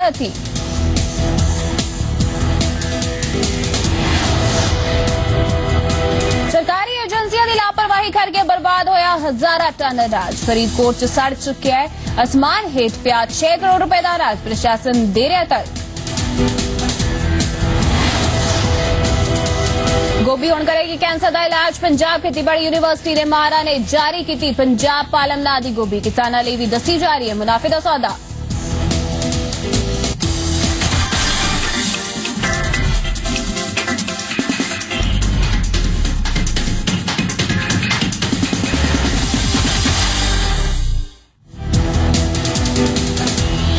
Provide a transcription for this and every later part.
महारथी। सरकारी एजेंसियां की लापरवाही करके बर्बाद होया हजारा टन अनाज। फरीदकोट च सड़ चुका है आसमान हेठ पिया 6 करोड़ रुपए का अनाज। प्रशासन दे रहा तक। गोभी हुण करेगी कैंसर का इलाज। पंजाब खेतीबाड़ी यूनिवर्सिटी ने महारा ने जारी की पंजाब पालम नां दी गोभी। किसानां लई भी दसी जा रही है मुनाफे का सौदा।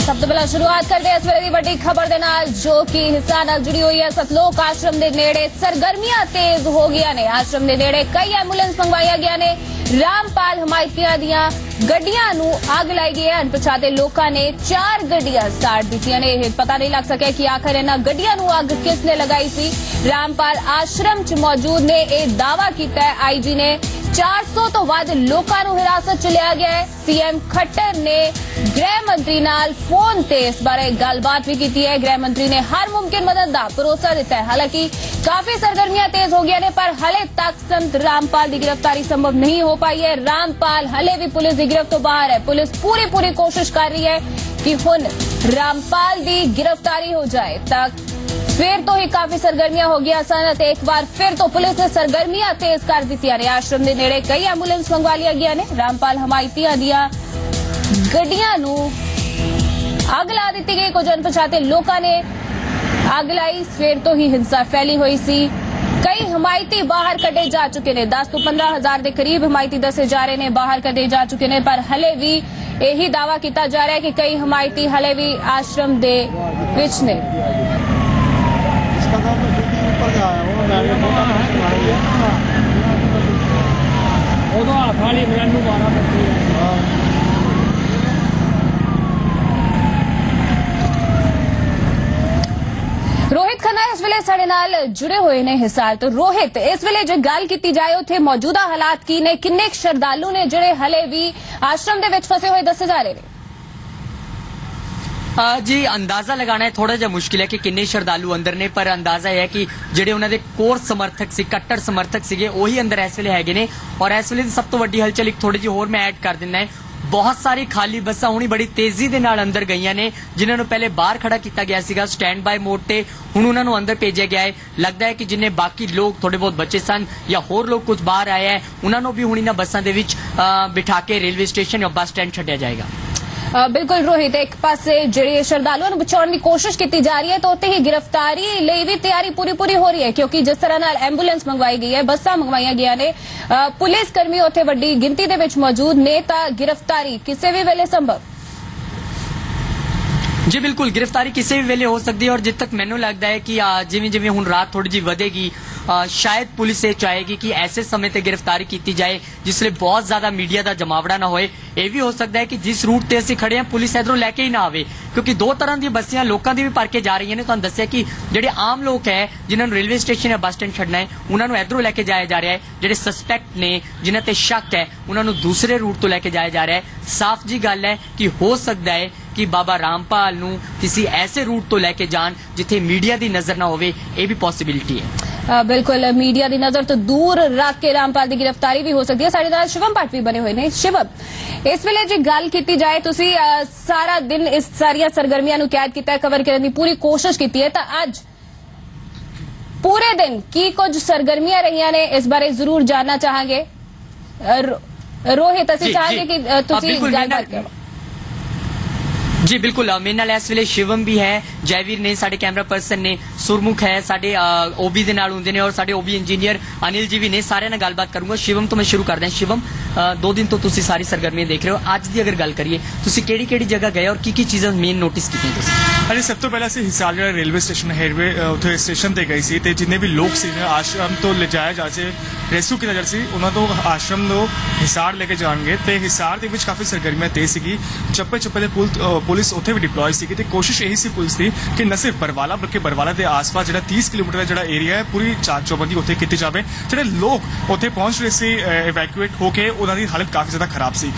सब तो पहला शुरुआत करते इस वेले दी वड्डी खबर दे नाल जो कि हिस्सा नाल जुड़ी हुई है। सतलोक आश्रम दे नेड़े सरगर्मियां तेज हो गईयां ने। आश्रम दे नेड़े कई एंबूलेंस मंगवाईया गया ने। रामपाल हमायतियां दियां गड्डियां नूं अग लाई गई है। अणपछाते लोकां ने 4 गड्डियां साड़ दित्तियां ने। पता नहीं लग सकिया कि आखिर इन्हां गड्डियां नूं अग किसने लगाई सी। रामपाल आश्रम च मौजूद ने यह दावा किया है। आईजी ने 400 तो वध लोकां नूं हिरासत च लिया गया है। सीएम खट्टर ने गृह मंत्री नाल फोन ते इस बारे गलबात भी की है। गृह मंत्री ने हर मुमकिन मदद का भरोसा दिता है। हालांकि काफी सरगर्मियां तेज हो गई ने पर हले तक संत रामपाल की गिरफ्तारी संभव नहीं हो पाई है। रामपाल हले भी पुलिस की गिरफ्त तो बाहर है। पुलिस पूरी कोशिश कर रही है कि हुण रामपाल की गिरफ्तारी हो जाए। तक फिर तो ही काफी सरगर्मियां हो गई सन। एक बार फिर तो पुलिस ने सरगर्मियां तेज कर दी ने। आश्रम के नेड़े कई एंबूलेंस मंगवा लिया गया ने। रामपाल हमायतियां दियां गड्डियां नूं अग ला दी गई। कुछ अणपछाते लोकां ने अग लाई। फिर तो ही हिंसा फैली हुई सी। कई हमायती बाहर कटे जा चुके ने। 10 तो 15 हजार के करीब हमायती दसे जा रहे ने बाहर कटे जा चुके ने। पर हले भी यही दावा किया जा रहा है कि कई हमायती हले भी आश्रम दे विच ने। रोहित खन्ना इस वेले साडे नाल जुड़े हुए ने हिसार तो। रोहित इस वेले जो गल की जाए उत्थे मौजूदा हालात की ने। किन्ने श्रद्धालु ने जिहड़े हले भी आश्रम दे विच फसे हुए दसे जा रहे ने? जी अंदाजा लगाना है थोड़ा जा मुश्किल है कि किन्ने श्रद्धालु अंदर ने। पर अंदाजा है कि ਜਿਹੜੇ ਉਹਨਾਂ ਦੇ ਕੋਰ ਸਮਰਥਕ ਸੀ ਕੱਟੜ ਸਮਰਥਕ ਸੀਗੇ ਉਹੀ ਅੰਦਰ ਇਸ ਵੇਲੇ ਹੈਗੇ ਨੇ। ਔਰ ਇਸ ਵੇਲੇ ਦੀ ਸਭ ਤੋਂ ਵੱਡੀ ਹਲਚਲ ਇੱਕ ਥੋੜੀ ਜਿਹੀ ਹੋਰ ਮੈਂ ਐਡ ਕਰ ਦਿੰਦਾ ਹੈ। बहुत सारी खाली बसां हुणी बड़ी तेजी दे नाल अंदर गईयां ने। जिन्हां नूं पहले बाहर खड़ा किया गया सीगा स्टैंड बाय मोड ते हुण उन्हां नूं अंदर भेजिया गया है। लगता है कि जिन्ने बाकी लोग थोड़े बहुत बच्चे सन या होर लोग कुछ बाहर आए हैं उन्हां नूं भी हुण इन्हां बसां दे विच बिठा के रेलवे स्टेशन या बस स्टैंड छड्डिया जाएगा। बिल्कुल रोहित, एक पासे जिहड़े श्रद्धालुओं नूं बचाउण की कोशिश की जा रही है तो उत्ते ही गिरफ्तारी लई भी तैयारी पूरी हो रही है। क्योंकि जिस तरह नाल एंबूलेंस मंगवाई गई है बसां मंगवाईया गई ने पुलिस कर्मी उत्थे वड्डी गिनती दे विच मौजूद ने तां गिरफ्तारी किसी भी वेले संभव। जी बिल्कुल गिरफ्तारी किसी भी वेले हो सकती है। और जिद तक मैनू लगता है कि जिवें जिवें हुण रात थोड़ी जी वधेगी शायद पुलिस ये चाहेगी कि ऐसे समय ते गिरफ्तारी की जाए जिसले बहुत ज्यादा मीडिया का जमावड़ा ना होए। यह भी हो सकता है कि जिस रूट ते असीं खड़े हैं पुलिस इधरों लैके ही ना आवे। क्योंकि 2 तरह दी बसियां लोकां दी भी भर के जा रही ने। तुहानूं दस्सिया कि जिहड़े आम लोग है जिन्हां नूं रेलवे स्टेशन या बस स्टैंड छड्डना है उन्हां नूं इधरों लैके जाया जा रहा है। जिहड़े सस्पैक्ट ने जिन्हां ते शक है उन्हां नूं दूसरे रूट तो लैके जाया जा रहा है। साफ जी गल है कि हो सकता है कि बाबा रामपाल नूं किसी ऐसे रूट तो लैके जान जिथे मीडिया की नजर ना होवे। ये भी पॉसिबिलिटी है। बिल्कुल मीडिया की नजर तो दूर रख के रामपाल की गिरफ्तारी भी हो सकती है। साडे नाल शिवम भट्ट भी बने हुए ने। शिवम, इस वेले जो गल की जाए तुसी सारा दिन इस सारिया सरगर्मियां नूं कैद किया कवर करने की पूरी कोशिश की है तो अज पूरे दिन की कुछ सरगर्मियां रही ने इस बारे जरूर जानना चाहांगे। रोहित असीं चाहांगे कि तुसी गलबात करो। जी बिल्कुल मेरे नाल इस वेले शिवम भी है, जयवीर ने साडे कैमरा पर्सन ने, सुरमुख है साडे ओबी दे नाल हुंदे ने और साडे ओबी इंजीनियर अनिल जी भी ने। सारे नाल गलबात करूंगा। शिवम तो मैं शुरू कर दें। शिवम 2 दिन तो तुसी सारी सरगर्मियां देख रहे हो। अज दी अगर गल करिए तुसी केड़ी जगह गए और की चीज़ां मेन नोटिस कीतियां तुसी? अरे सब तो पहले असीं हिसार जिहड़ा रेलवे स्टेशन हेडवे उत्थे स्टेशन ते गए सी ते जिन्ने भी लोग सी आश्रम तो ले जाया जा से रेस्क्यू किया जा सी उन्हां तो आश्रम तो हिसार लेके जाणगे ते हिसार दे विच काफ़ी सरगर्मियां तेज सीगी। चप्पे दे पुल ਪੁਲਿਸ ਉੱਥੇ ਵੀ ਡਿਪਲੋਏ ਸੀ ਤੇ ਕੋਸ਼ਿਸ਼ ਇਹੀ ਸੀ ਪੁਲਿਸ ਦੀ ਕਿ ਨਾ ਸਿਰਫ ਬਰਵਾਲਾ ਬਲਕਿ ਬਰਵਾਲਾ ਦੇ ਆਸ-ਪਾਸ ਜਿਹੜਾ 30 ਕਿਲੋਮੀਟਰ ਦਾ ਜਿਹੜਾ ਏਰੀਆ ਹੈ ਪੂਰੀ ਚਾਕ ਚੌਬੰਦੀ ਉੱਥੇ ਕੀਤੀ ਜਾਵੇ। ਜਿਹੜੇ ਲੋਕ ਉੱਥੇ ਪਹੁੰਚ ਰਹੇ ਸੀ ਇਵੈਕੂਏਟ ਹੋ ਕੇ ਉਹਨਾਂ ਦੀ ਹਾਲਤ ਕਾਫੀ ਜ਼ਿਆਦਾ ਖਰਾਬ ਸੀ।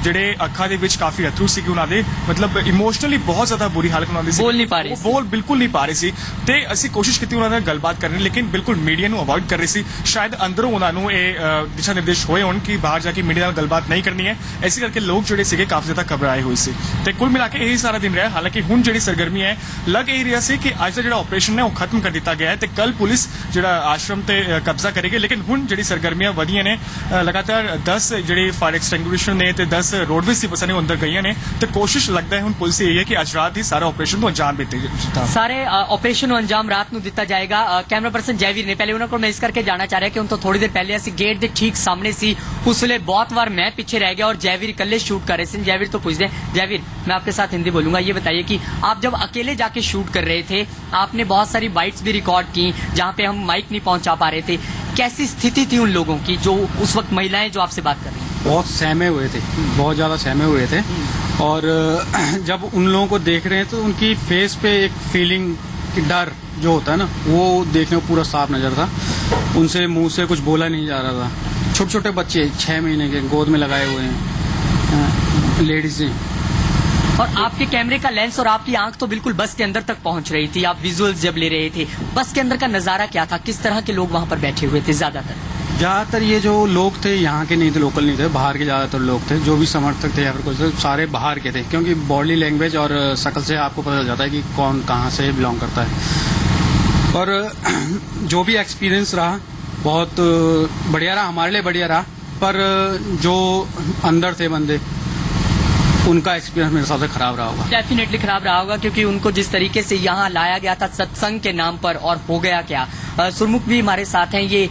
ਜਿਹੜੇ ਅੱਖਾਂ ਦੇ ਵਿੱਚ ਕਾਫੀ ਅਥਰੂ ਸੀ ਉਹਨਾਂ ਦੇ ਮਤਲਬ ਇਮੋਸ਼ਨਲੀ ਬਹੁਤ ਜ਼ਿਆਦਾ ਬੁਰੀ ਹਾਲਤ ਉਹਨਾਂ ਦੀ ਸੀ। ਬੋਲ ਨਹੀਂ ਪਾ ਰਹੇ ਸੀ। ਬੋਲ ਬਿਲਕੁਲ ਨਹੀਂ ਪਾ ਰਹੇ ਸੀ ਤੇ ਅਸੀਂ ਕੋਸ਼ਿਸ਼ ਕੀਤੀ ਉਹਨਾਂ ਨਾਲ ਗੱਲਬਾਤ ਕਰਨ ਦੀ ਲੇਕਿਨ ਬਿਲਕੁਲ ਮੀਡੀਆ ਨੂੰ ਅਵੋਇਡ ਕਰ ਰਹੇ ਸੀ। ਸ਼ਾਇਦ ਅੰਦਰੋਂ ਉਹਨਾਂ ਨੂੰ ਇਹ ਦਿਸ਼ਾ ਨਿਰਦੇਸ਼ ਹੋਏ ਹੋਣ ਕਿ ਬਾਹਰ ਜਾ ਕੇ ਮੀਡੀਆ ਨਾਲ ਗੱਲਬਾਤ ਨਹੀਂ ਕਰਨੀ ਹੈ। ਇਸੇ ਕਰਕੇ ਲੋਕ ਜਿਹੜੇ ਸੀਗੇ ਕਾਫੀ ਜ਼ਿਆਦਾ ਘਬਰਾਏ ਹੋਏ ਸੀ ਤੇ ਕੁੱਲ ਮਿਲਾ ਕੇ ਇਹੀ ਸਾਰਾ ਦਿਨ ਰਿਹਾ। ਹਾਲਾਂਕਿ ਹੁਣ ਜਿਹੜੀ ਸਰਗਰਮੀ ਹੈ ਲੱਗ ਇਹ ਰਿਹਾ ਸੀ ਕਿ ਅੱਜ ਦਾ ਜਿਹੜਾ ਆਪਰੇਸ਼ਨ ਹੈ ਉਹ ਖਤਮ ਕਰ ਦਿੱਤਾ ਗਿਆ ਹੈ ਤੇ ਕੱਲ ਪੁਲਿਸ ਜਿਹੜਾ ਆਸ਼ਰਮ ਤੇ ਕਬਜ਼ਾ ਕਰੇਗੀ। ਲੇਕਿਨ ਹੁਣ ਜਿਹੜੀ ਸਰਗਰਮੀਆਂ ਵਧੀਆਂ ਨੇ ਲਗਾਤਾਰ 10 ਜਿਹੜੇ ਫਾਇਰ ਐਕਸਟਿੰਗੁਇਸ਼ਰ ਨੇ ਤੇ 10 ਰੋਡਵੇਜ਼ ਦੀ ਬੱਸਾਂ ਨੇ ਅੰਦਰ ਗਈਆਂ ਨੇ ਤੇ ਕੋਸ਼ਿਸ਼ ਲੱਗਦਾ ਹੈ ਹੁਣ ਪੁਲਿਸ ਇਹ ਹੈ ਕਿ ਅੱਜ ਰਾਤ ਹੀ ਸਾਰਾ ਆਪਰੇਸ਼ਨ ਨੂੰ ਅੰਜਾਮ ਦਿੱਤੇ ਸਾਰੇ ਆਪਰੇਸ਼ਨ ਨੂੰ ਅੰਜਾਮ ਰਾਤ ਨੂੰ ਦਿੱਤਾ ਜਾਏਗਾ। ਕੈਮਰਾ ਪਰਸਨ ਜੈਵੀਰ ਨੇ ਪਹਿਲੇ ਉਹਨਾਂ ਕੋਲ ਮੈਂ ਇਸ ਕਰਕੇ ਜਾਣਾ ਚਾਹ ਰਿਹਾ ਕਿ ਹੁਣ ਤੋਂ थोड़ी देर पहले ਅਸੀਂ गेट ਦੇ ठीक सामने सी उस ਵੇਲੇ बहुत बार मैं पीछे रह गया और जयवीर इकल्ले शूट कर रहे थे। जयवीर तो पूछते हैं जयवीर मैं आपके साथ हिंदी बोलूंगा, ये बताइए कि आप जब अकेले जाके शूट कर रहे थे आपने बहुत सारी बाइट्स भी रिकॉर्ड की जहाँ पे हम माइक नहीं पहुंचा पा रहे थे, कैसी स्थिति थी उन लोगों की जो उस वक्त महिलाएं जो आपसे बात कर रही हैं? बहुत सहमे हुए थे, बहुत ज्यादा सहमे हुए थे और जब उन लोगों को देख रहे हैं तो उनकी फेस पे एक फीलिंग कि डर जो होता है ना वो देखने को पूरा साफ नजर था। उनसे मुंह से कुछ बोला नहीं जा रहा था। छोटे छोटे बच्चे 6 महीने के गोद में लगाए हुए हैं लेडीज हैं। और आपके कैमरे का लेंस और आपकी आंख तो बिल्कुल बस के अंदर तक पहुंच रही थी। आप विजुअल्स जब ले रहे थे बस के अंदर का नजारा क्या था, किस तरह के लोग वहां पर बैठे हुए थे? ज्यादातर ये जो लोग थे यहाँ के नहीं थे, लोकल नहीं थे, बाहर के ज्यादातर लोग थे। जो भी समर्थक थे या फिर कुछ सारे बाहर के थे क्योंकि बॉडी लैंग्वेज और शक्ल से आपको पता चल जाता है कि कौन कहाँ से बिलोंग करता है। और जो भी एक्सपीरियंस रहा बहुत बढ़िया रहा, हमारे लिए बढ़िया रहा, पर जो अंदर थे बंदे उनका एक्सपीरियंस मेरे हिसाब से खराब रहा होगा। डेफिनेटली खराब रहा होगा क्योंकि उनको जिस तरीके से यहाँ लाया गया था सत्संग के नाम पर और हो गया क्या। सुरमुख भी हमारे साथ हैं, ये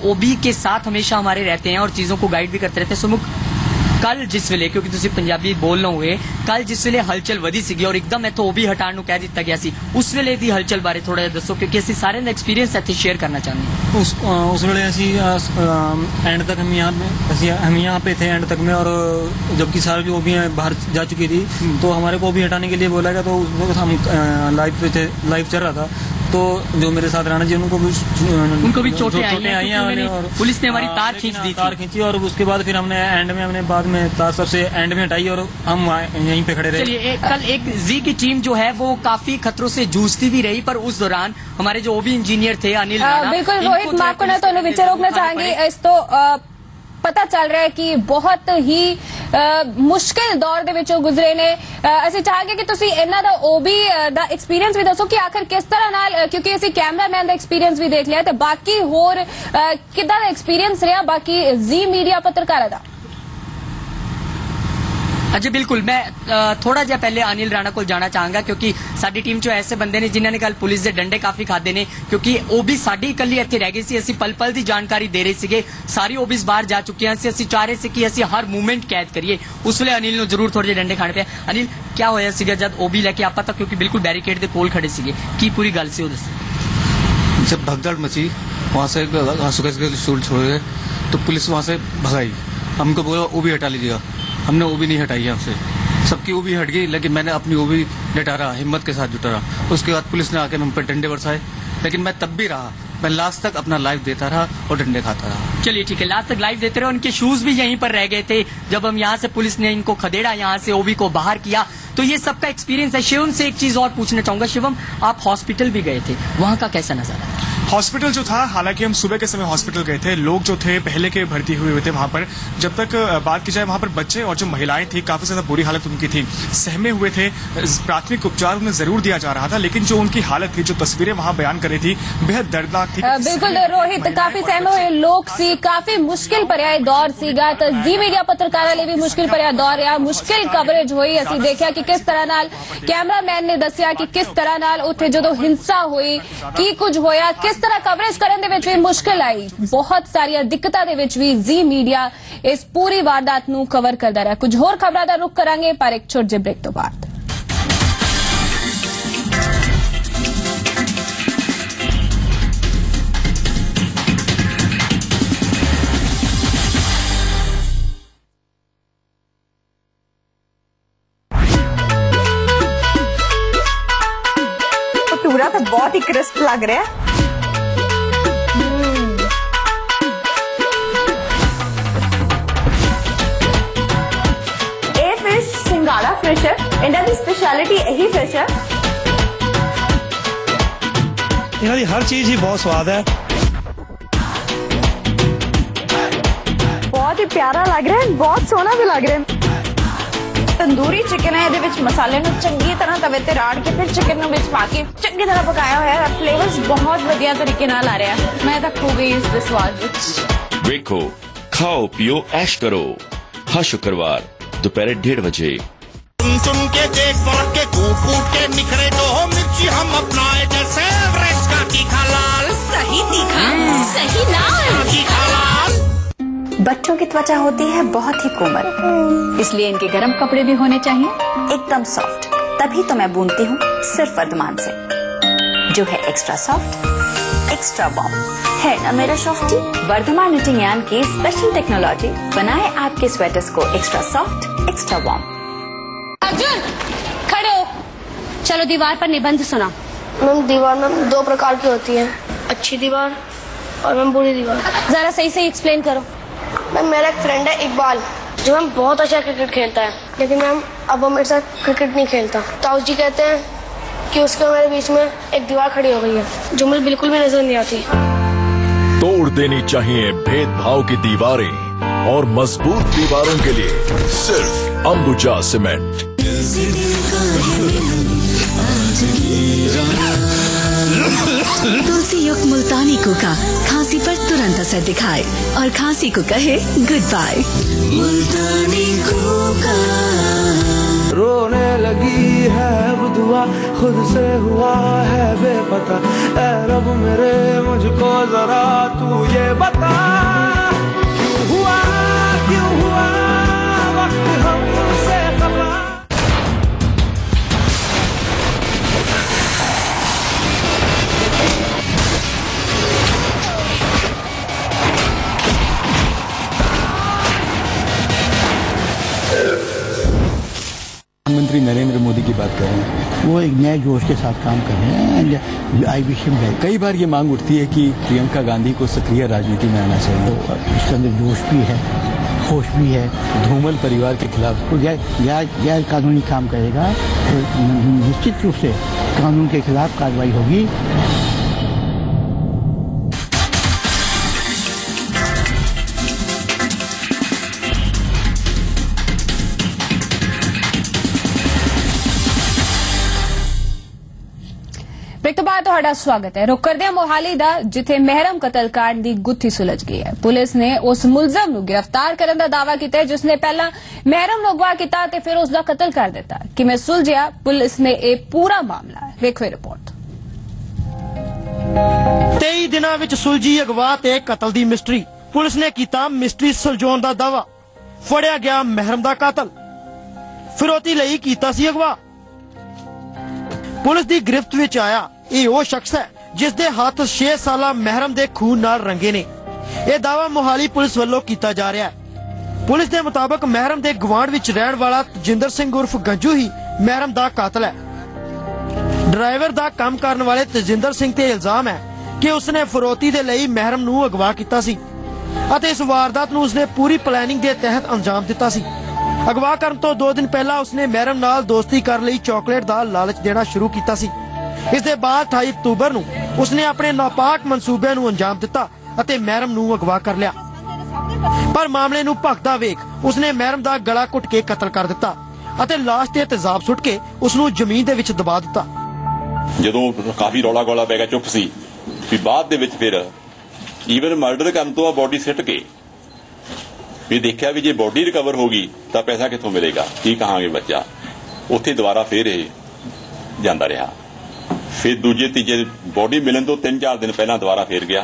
ओबी के साथ हमेशा हमारे रहते हैं और चीजों को गाइड भी करते रहते हैं। सुरमुख ਕੱਲ ਜਿਸ ਵੇਲੇ ਕਿਉਂਕਿ ਤੁਸੀਂ ਪੰਜਾਬੀ ਬੋਲਣਾ ਹੋਏ ਕੱਲ ਜਿਸ ਵੇਲੇ ਹਲਚਲ ਵਧੀ ਸੀਗੀ ਔਰ ਇੱਕਦਮ ਇੱਥੋਂ ਉਹ ਵੀ ਹਟਾਉਣ ਨੂੰ ਕਹਿ ਦਿੱਤਾ ਗਿਆ ਸੀ ਉਸ ਵੇਲੇ ਦੀ ਹਲਚਲ ਬਾਰੇ ਥੋੜਾ ਜਿਹਾ ਦੱਸੋ ਕਿਉਂਕਿ ਅਸੀਂ ਸਾਰਿਆਂ ਦਾ ਐਕਸਪੀਰੀਅੰਸ ਇੱਥੇ ਸ਼ੇਅਰ ਕਰਨਾ ਚਾਹੁੰਦੇ ਹਾਂ। उस वेले ऐसी एंड तक हम यहाँ पे थे एंड तक में और जबकि सारी जो भी बाहर जा चुकी थी तो हमारे को भी हटाने के लिए बोला गया तो उस वक्त हम लाइव पे थे, लाइव चल रहा था तो जो मेरे साथ राणा जी उनको भी चोटें आई हैं और पुलिस ने हमारी तार खींच दी, तार खींची और उसके बाद फिर हमने एंड में हमने बाद में तार सबसे एंड में हटाई और हम यहीं पे खड़े रहे। चलिए कल एक जी की टीम जो है वो काफी खतरों से जूझती भी रही पर उस दौरान हमारे जो ओबी इंजीनियर थे अनिल बिल्कुल रोहित माफ करना तो विच रोकना चाहेंगे इस तो पता चल रहा है कि बहुत ही मुश्किल दौर ਦੇ ਵਿੱਚੋਂ ਗੁਜ਼ਰੇ ਨੇ। ਅਸੀਂ ਚਾਹਾਂਗੇ ਕਿ ਤੁਸੀਂ ਇਹਨਾਂ ਦਾ ਓਬੀ ਦਾ ਐਕਸਪੀਰੀਅੰਸ ਵੀ ਦੱਸੋ ਕਿ ਆਖਰ ਕਿਸ ਤਰ੍ਹਾਂ ਨਾਲ ਕਿਉਂਕਿ ਅਸੀਂ ਕੈਮਰਾਮੈਨ ਦਾ ਐਕਸਪੀਰੀਅੰਸ ਵੀ ਦੇਖ ਲਿਆ ਤੇ ਬਾਕੀ ਹੋਰ ਕਿੱਦਾਂ ਦਾ ਐਕਸਪੀਰੀਅੰਸ ਰਿਹਾ ਬਾਕੀ ਜੀ ਮੀਡੀਆ ਪੱਤਰਕਾਰਾਂ ਦਾ। अच्छा बिल्कुल मैं थोड़ा जिहा पहले अनिल राणा को जाना चाहूंगा क्योंकि साडी टीम चो ऐसे बंदे ने जिन्होंने कल पुलिस के डंडे काफी खादे ने क्योंकि ओबी साडी इकल्ली इत्थे रह गई सी। असीं पल पल की जानकारी दे रहे सीगे, सारी ओबीज बाहर जा चुकी हैं। असीं चाह रहे सी कि असीं हर मूवमेंट कैद करिए। उस वेले अनिल नूं जरूर थोड़े जिहे डंडे खाने पे। अनिल क्या होया सीगा जब ओबी लेके आपा तक क्योंकि बिल्कुल बैरिकेड दे कोल खड़े सीगे की पूरी गल सी वो दस्सो। जब भगदड़ मची वहाँ से आंसू के शूट छोड़े तो पुलिस वहाँ से भगाई, हमको बोला ओबी हटा लीजिएगा, हमने ओबी नहीं हटाई हमसे, सबकी ओबी हट गई लेकिन मैंने अपनी ओबी लटा रहा, हिम्मत के साथ जुटा रहा। उसके बाद पुलिस ने आके हम पर डंडे बरसाए लेकिन मैं तब भी रहा, मैं लास्ट तक अपना लाइव देता रहा और डंडे खाता रहा। चलिए ठीक है, लास्ट तक लाइव देते रहे। उनके शूज भी यहीं पर रह गए थे जब हम यहाँ से पुलिस ने इनको खदेड़ा, यहाँ से ओबी को बाहर किया। तो ये सबका एक्सपीरियंस है। शिवम से एक चीज और पूछना चाहूंगा। शिवम आप हॉस्पिटल भी गए थे, वहाँ का कैसा नजारा? हॉस्पिटल जो था हालांकि हम सुबह के समय हॉस्पिटल गए थे, लोग जो थे पहले के भर्ती हुए थे वहां पर। जब तक बात की जाए वहां पर बच्चे और जो महिलाएं थी काफी ज्यादा बुरी हालत उनकी थी, सहमे हुए थे। प्राथमिक उपचार उन्हें जरूर दिया जा रहा था लेकिन जो उनकी हालत थी, जो तस्वीरें वहां बयान कर रही थी बेहद दर्दनाक थी। बिल्कुल रोहित काफी सहमे हुए लोग सी, काफी मुश्किल भरिया दौर सीगा तो जी मीडिया पत्रकारां ਲਈ ਵੀ ਮੁਸ਼ਕਿਲ ਭਰਿਆ ਦੌਰ ਰਿਹਾ। ਮੁਸ਼ਕਿਲ ਕਵਰੇਜ ਹੋਈ। ਅਸੀਂ ਦੇਖਿਆ ਕਿ ਕਿਸ ਤਰ੍ਹਾਂ ਨਾਲ ਕੈਮਰਾਮੈਨ ਨੇ ਦੱਸਿਆ ਕਿ ਕਿਸ ਤਰ੍ਹਾਂ ਨਾਲ ਉੱਥੇ ਜਦੋਂ ਹਿੰਸਾ ਹੋਈ ਕੀ ਕੁਝ ਹੋਇਆ, ਕਿਸ ਤਰ੍ਹਾਂ ਕਵਰੇਜ ਕਰਨ ਦੇ ਵਿੱਚ ਵੀ ਮੁਸ਼ਕਿਲ ਆਈ। ਬਹੁਤ ਸਾਰੀਆਂ ਦਿੱਕਤਾਂ ਦੇ ਵਿੱਚ ਵੀ ਜੀ ਮੀਡੀਆ ਇਸ ਪੂਰੀ ਵਾਰਦਾਤ ਨੂੰ ਕਵਰ ਕਰਦਾ ਰਿਹਾ। ਕੁਝ ਹੋਰ ਖਬਰਾਂ ਦਾ ਰੁਖ ਕਰਾਂਗੇ ਪਰ ਇੱਕ ਛੋਟੇ ਜਿਹੇ ਬ੍ਰੇਕ ਤੋਂ ਬਾਅਦ। भटूरा तो बहुत ही क्रिस्प लग रहा है। ये फिश सिंगाड़ा फिश है, इंडिया की स्पेशलिटी यही फिश है। इन्होंने हर चीज ही बहुत स्वाद है। बहुत ही प्यारा लग रहा है, बहुत सोहना भी लग रहा है। तंदूरी चिकन है, ਇਹਦੇ ਵਿੱਚ ਮਸਾਲੇ ਨੂੰ ਚੰਗੀ ਤਰ੍ਹਾਂ ਤਵੇ ਤੇ ਰਾੜ ਕੇ ਫਿਰ ਚਿਕਨ ਨੂੰ ਵਿੱਚ ਪਾ ਕੇ ਚੰਗੀ ਤਰ੍ਹਾਂ ਪਕਾਇਆ ਹੋਇਆ ਹੈ। ਫਲੇਵਰਸ ਬਹੁਤ ਵਧੀਆ ਤਰੀਕੇ ਨਾਲ ਆ ਰਿਹਾ ਹੈ। ਮੈਂ ਤਾਂ ਖੋ ਗਈ ਇਸ ਦੇ ਸਵਾਦ ਵਿੱਚ। ਵੇਖੋ, ਖਾਓ, ਪੀਓ, ਐਸ਼ ਕਰੋ। हर शुक्रवार दोपहर 1:30 बजे। चुन के देख पलट के कूट के निखरे जो हो मिर्ची हम अपनाए जैसे एवरेस्ट का तीखा लाल। सही तीखा, सही लाल, तीखा लाल। बच्चों की त्वचा होती है बहुत ही कोमल, इसलिए इनके गर्म कपड़े भी होने चाहिए एकदम सॉफ्ट। तभी तो मैं बुनती हूँ सिर्फ वर्धमान से, जो है एक्स्ट्रा सॉफ्ट, एक्स्ट्रा वार्म। है ना मेरा सॉफ्टी? वर्धमान निटिंग यार्न की स्पेशल टेक्नोलॉजी बनाए आपके स्वेटर्स को extra soft, extra warm. Arjun खड़े हो, चलो दीवार पर निबंध सुना। मैम दीवार में 2 प्रकार की होती है, अच्छी दीवार और मैम बुरी दीवार। जरा सही से एक्सप्लेन करो। मैम मेरा एक फ्रेंड है इकबाल, जो मैम बहुत अच्छा क्रिकेट खेलता है, लेकिन मैम अब वो मेरे साथ क्रिकेट नहीं खेलता। ताऊ जी कहते हैं कि उसके और मेरे बीच में एक दीवार खड़ी हो गई है, जो मुझे बिल्कुल भी नजर नहीं आती। तोड़ देनी चाहिए भेदभाव की दीवारें और मजबूत दीवारों के लिए सिर्फ अंबुजा सीमेंट। तुलसी युक्त मुल्तानी कोका खांसी पर तुरंत असर दिखाए और खांसी को कहे गुड बाय। मुल्तानी कोका। रोने लगी है वो दुआ, खुद से हुआ है बेपता। ऐ रब मेरे मुझको जरा तू ये बता, क्यों हुआ वक्त हमसे खफा। प्रधानमंत्री नरेंद्र मोदी की बात कर रहे हैं, वो एक नए जोश के साथ काम कर रहे हैं। I wish him well. कई बार ये मांग उठती है कि प्रियंका गांधी को सक्रिय राजनीति में आना चाहिए। तो इसके अंदर जोश भी है, होश भी है। धूमल परिवार के खिलाफ तो गैर कानूनी काम करेगा तो निश्चित रूप से कानून के खिलाफ कार्रवाई होगी। ब्रेक तो बाद ਤੁਹਾਡਾ ਸਵਾਗਤ ਹੈ। ਰੁਕ ਕਰਦੇ ਹਾਂ ਮੋਹਾਲੀ ਦਾ, ਜਿੱਥੇ ਮਹਿਰਮ ਕਤਲकांड ਦੀ ਗੁੱਥੀ ਸੁਲਝ ਗਈ ਹੈ। ਪੁਲਿਸ ਨੇ ਉਸ ਮੁਲਜ਼ਮ ਨੂੰ ਗ੍ਰਿਫਤਾਰ ਕਰਨ ਦਾ ਦਾਅਵਾ ਕੀਤਾ ਹੈ ਜਿਸ ਨੇ ਪਹਿਲਾਂ ਮਹਿਰਮ ਨੂੰ ਅਗਵਾ ਕੀਤਾ ਤੇ ਫਿਰ ਉਸ ਦਾ ਕਤਲ ਕਰ ਦਿੱਤਾ। ਕਿਵੇਂ ਸੁਲਝਿਆ ਪੁਲਿਸ ਨੇ ਇਹ ਪੂਰਾ ਮਾਮਲਾ, ਵੇਖੋ ਇਹ ਰਿਪੋਰਟ। 23 ਦਿਨਾਂ ਵਿੱਚ ਸੁਲਝੀ ਅਗਵਾ ਤੇ ਕਤਲ ਦੀ ਮਿਸਟਰੀ। ਪੁਲਿਸ ਨੇ ਕੀਤਾ ਮਿਸਟਰੀ ਸੁਲਝਾਉਣ ਦਾ ਦਾਅਵਾ। ਫੜਿਆ ਗਿਆ ਮਹਿਰਮ ਦਾ ਕਾਤਲ, ਫਿਰੌਤੀ ਲਈ ਕੀਤਾ ਸੀ ਅਗਵਾ। ਪੁਲਿਸ ਦੀ ਗ੍ਰਿਫਤ ਵਿੱਚ ਆਇਆ ਇਹ ਉਹ ਸ਼ਖਸ ਹੈ ਜਿਸ ਦੇ ਹੱਥ 6 ਸਾਲਾ ਮਹਿਰਮ ਦੇ ਖੂਨ ਨਾਲ ਰੰਗੇ ਨੇ। ਇਹ ਦਾਅਵਾ ਮੋਹਾਲੀ ਪੁਲਿਸ ਵੱਲੋਂ ਕੀਤਾ ਜਾ ਰਿਹਾ ਹੈ। ਪੁਲਿਸ ਦੇ ਮੁਤਾਬਕ ਮਹਿਰਮ ਦੇ ਗਵਾਂਢ ਵਿੱਚ ਰਹਿਣ ਵਾਲਾ ਤਜਿੰਦਰ ਸਿੰਘ ਉਰਫ ਗੰਜੂ ਹੀ ਮਹਿਰਮ ਦਾ ਕਾਤਲ ਹੈ। ਡਰਾਈਵਰ ਦਾ ਕੰਮ ਕਰਨ ਵਾਲੇ ਤਜਿੰਦਰ ਸਿੰਘ ਤੇ ਇਲਜ਼ਾਮ ਹੈ ਕਿ ਉਸਨੇ ਫਿਰੌਤੀ ਦੇ ਲਈ ਮਹਿਰਮ ਨੂੰ ਅਗਵਾ ਕੀਤਾ ਸੀ ਅਤੇ ਇਸ ਵਾਰਦਾਤ ਨੂੰ ਉਸਨੇ ਪੂਰੀ ਪਲੈਨਿੰਗ ਦੇ ਤਹਿਤ ਅੰਜਾਮ ਦਿੱਤਾ ਸੀ। ਅਗਵਾ ਕਰਨ ਤੋਂ 2 ਦਿਨ ਪਹਿਲਾਂ ਉਸਨੇ ਮਹਿਰਮ ਨਾਲ ਦੋਸਤੀ ਕਰਨ ਲਈ ਚਾਕਲੇਟ ਦਾ ਲਾਲਚ ਦੇਣਾ ਸ਼ੁਰੂ ਕੀਤਾ ਸੀ। ਇਸ ਦੇ ਬਾਅਦ 28 ਅਕਤੂਬਰ ਨੂੰ ਉਸਨੇ ਆਪਣੇ ਨਾਪਾਕ ਮਨਸੂਬੇ ਨੂੰ ਅੰਜਾਮ ਦਿੱਤਾ ਅਤੇ ਮਹਿਰਮ ਨੂੰ ਅਗਵਾ ਕਰ ਲਿਆ। ਪਰ ਮਾਮਲੇ ਨੂੰ ਭਖਦਾ ਵੇਖ ਉਸਨੇ ਮਹਿਰਮ ਦਾ ਗਲਾ ਘੁੱਟ ਕੇ ਕਤਲ ਕਰ ਦਿੱਤਾ ਅਤੇ ਲਾਸ਼ ਤੇ ਤੇਜ਼ਾਬ ਸੁੱਟ ਕੇ ਉਸ ਨੂੰ ਜ਼ਮੀਨ ਦੇ ਵਿੱਚ ਦਬਾ ਦਿੱਤਾ। ਜਦੋਂ ਕਾਫੀ ਰੌਲਾ ਗੋਲਾ ਪੈ ਗਿਆ, ਚੁੱਪ ਸੀ, ਵੀ ਬਾਅਦ ਦੇ ਵਿੱਚ ਫਿਰ ਈਵਨ ਮਰਡਰ ਕਰਨ ਤੋਂ ਬੋਡੀ ਸਿੱਟ ਕੇ ਵੀ ਦੇਖਿਆ ਵੀ ਜੇ ਬੋਡੀ ਰਿਕਵਰ ਹੋ ਗਈ ਤਾਂ ਪੈਸਾ ਕਿੱਥੋਂ ਮਿਲੇਗਾ, ਕੀ ਕਹਾਂਗੇ ਬੱਚਾ। ਉੱਥੇ ਦੁਬਾਰਾ ਫੇਰ ਇਹ ਜਾਂਦਾ ਰਿਹਾ। ਫਿਰ ਦੂਜੇ ਤੀਜੇ ਬੋਡੀ ਮਿਲਣ ਤੋਂ 3-4 ਦਿਨ ਪਹਿਲਾਂ ਦੁਬਾਰਾ ਫੇਰ ਗਿਆ।